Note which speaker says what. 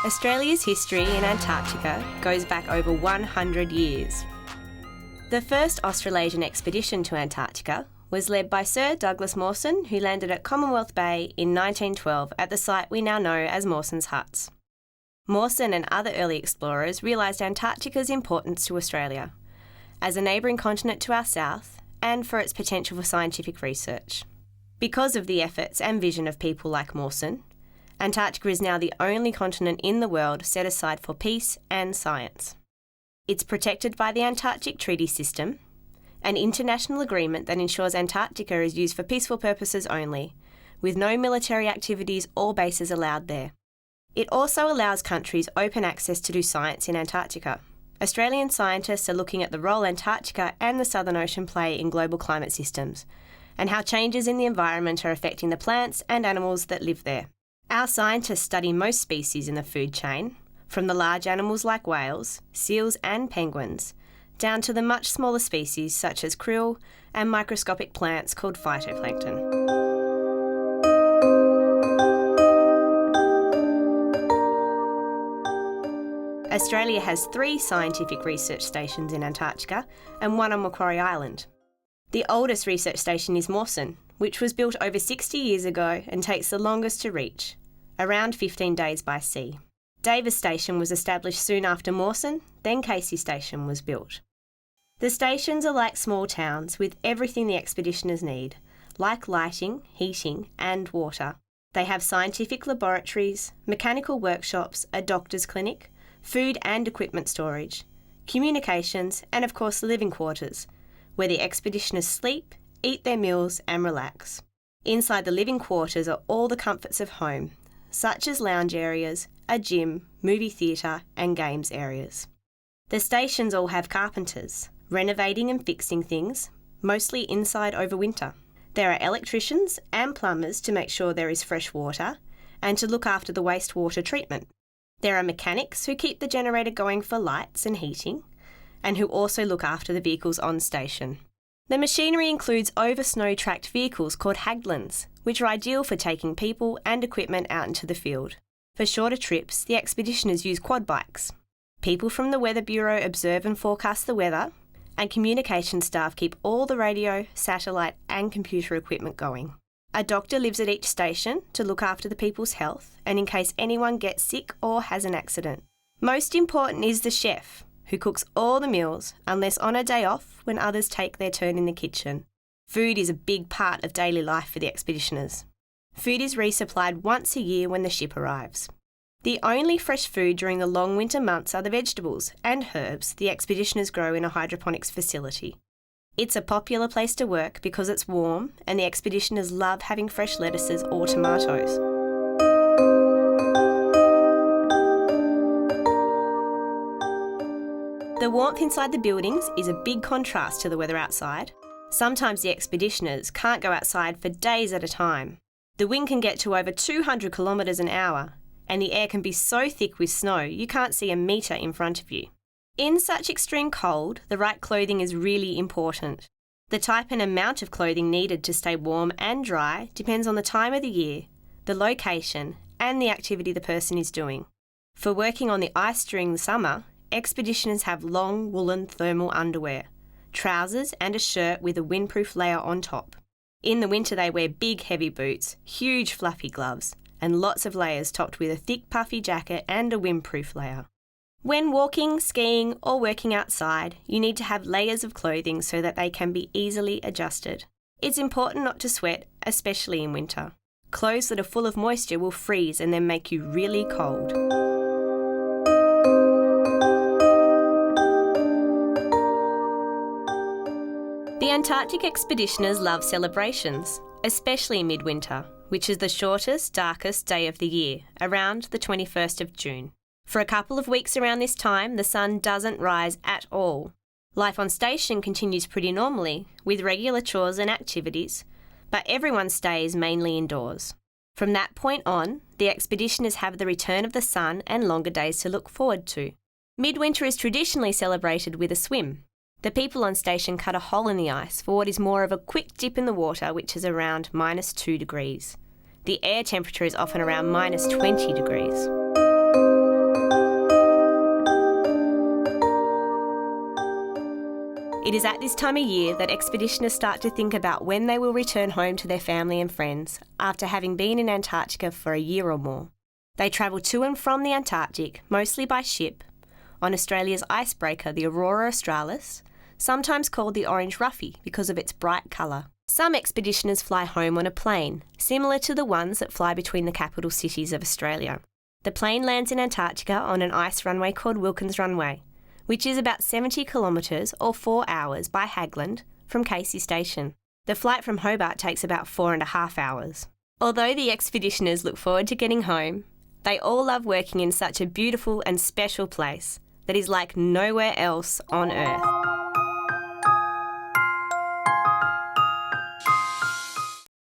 Speaker 1: Australia's history in Antarctica goes back over 100 years. The first Australasian expedition to Antarctica was led by Sir Douglas Mawson, who landed at Commonwealth Bay in 1912 at the site we now know as Mawson's Huts. Mawson and other early explorers realised Antarctica's importance to Australia, as a neighbouring continent to our south, and for its potential for scientific research. Because of the efforts and vision of people like Mawson, Antarctica is now the only continent in the world set aside for peace and science. It's protected by the Antarctic Treaty System, an international agreement that ensures Antarctica is used for peaceful purposes only, with no military activities or bases allowed there. It also allows countries open access to do science in Antarctica. Australian scientists are looking at the role Antarctica and the Southern Ocean play in global climate systems, and how changes in the environment are affecting the plants and animals that live there. Our scientists study most species in the food chain, from the large animals like whales, seals and penguins, down to the much smaller species such as krill and microscopic plants called phytoplankton. Australia has 3 scientific research stations in Antarctica and 1 on Macquarie Island. The oldest research station is Mawson, which was built over 60 years ago and takes the longest to reach, around 15 days by sea. Davis Station was established soon after Mawson, then Casey Station was built. The stations are like small towns with everything the expeditioners need, like lighting, heating and water. They have scientific laboratories, mechanical workshops, a doctor's clinic, food and equipment storage, communications and of course the living quarters, where the expeditioners sleep, eat their meals and relax. Inside the living quarters are all the comforts of home, such as lounge areas, a gym, movie theatre and games areas. The stations all have carpenters, renovating and fixing things, mostly inside over winter. There are electricians and plumbers to make sure there is fresh water and to look after the wastewater treatment. There are mechanics who keep the generator going for lights and heating, and who also look after the vehicles on station. The machinery includes over snow-tracked vehicles called haglins, which are ideal for taking people and equipment out into the field. For shorter trips, the expeditioners use quad bikes. People from the Weather Bureau observe and forecast the weather, and communication staff keep all the radio, satellite and computer equipment going. A doctor lives at each station to look after the people's health and in case anyone gets sick or has an accident. Most important is the chef, who cooks all the meals, unless on a day off when others take their turn in the kitchen. Food is a big part of daily life for the expeditioners. Food is resupplied once a year when the ship arrives. The only fresh food during the long winter months are the vegetables and herbs the expeditioners grow in a hydroponics facility. It's a popular place to work because it's warm and the expeditioners love having fresh lettuces or tomatoes. The warmth inside the buildings is a big contrast to the weather outside. Sometimes the expeditioners can't go outside for days at a time. The wind can get to over 200 kilometres an hour, and the air can be so thick with snow you can't see a metre in front of you. In such extreme cold, the right clothing is really important. The type and amount of clothing needed to stay warm and dry depends on the time of the year, the location, and the activity the person is doing. For working on the ice during the summer, expeditioners have long woolen thermal underwear, trousers and a shirt with a windproof layer on top. In the winter they wear big heavy boots, huge fluffy gloves, and lots of layers topped with a thick puffy jacket and a windproof layer. When walking, skiing or working outside, you need to have layers of clothing so that they can be easily adjusted. It's important not to sweat, especially in winter. Clothes that are full of moisture will freeze and then make you really cold. The Antarctic expeditioners love celebrations, especially midwinter, which is the shortest, darkest day of the year, around the 21st of June. For a couple of weeks around this time, the sun doesn't rise at all. Life on station continues pretty normally, with regular chores and activities, but everyone stays mainly indoors. From that point on, the expeditioners have the return of the sun and longer days to look forward to. Midwinter is traditionally celebrated with a swim. The people on station cut a hole in the ice for what is more of a quick dip in the water, which is around -2 degrees. The air temperature is often around -20 degrees. It is at this time of year that expeditioners start to think about when they will return home to their family and friends after having been in Antarctica for a year or more. They travel to and from the Antarctic, mostly by ship, on Australia's icebreaker, the Aurora Australis, sometimes called the Orange Ruffy because of its bright colour. Some expeditioners fly home on a plane, similar to the ones that fly between the capital cities of Australia. The plane lands in Antarctica on an ice runway called Wilkins Runway, which is about 70 kilometres or 4 hours by Hagland from Casey Station. The flight from Hobart takes about 4.5 hours. Although the expeditioners look forward to getting home, they all love working in such a beautiful and special place that is like nowhere else on Earth.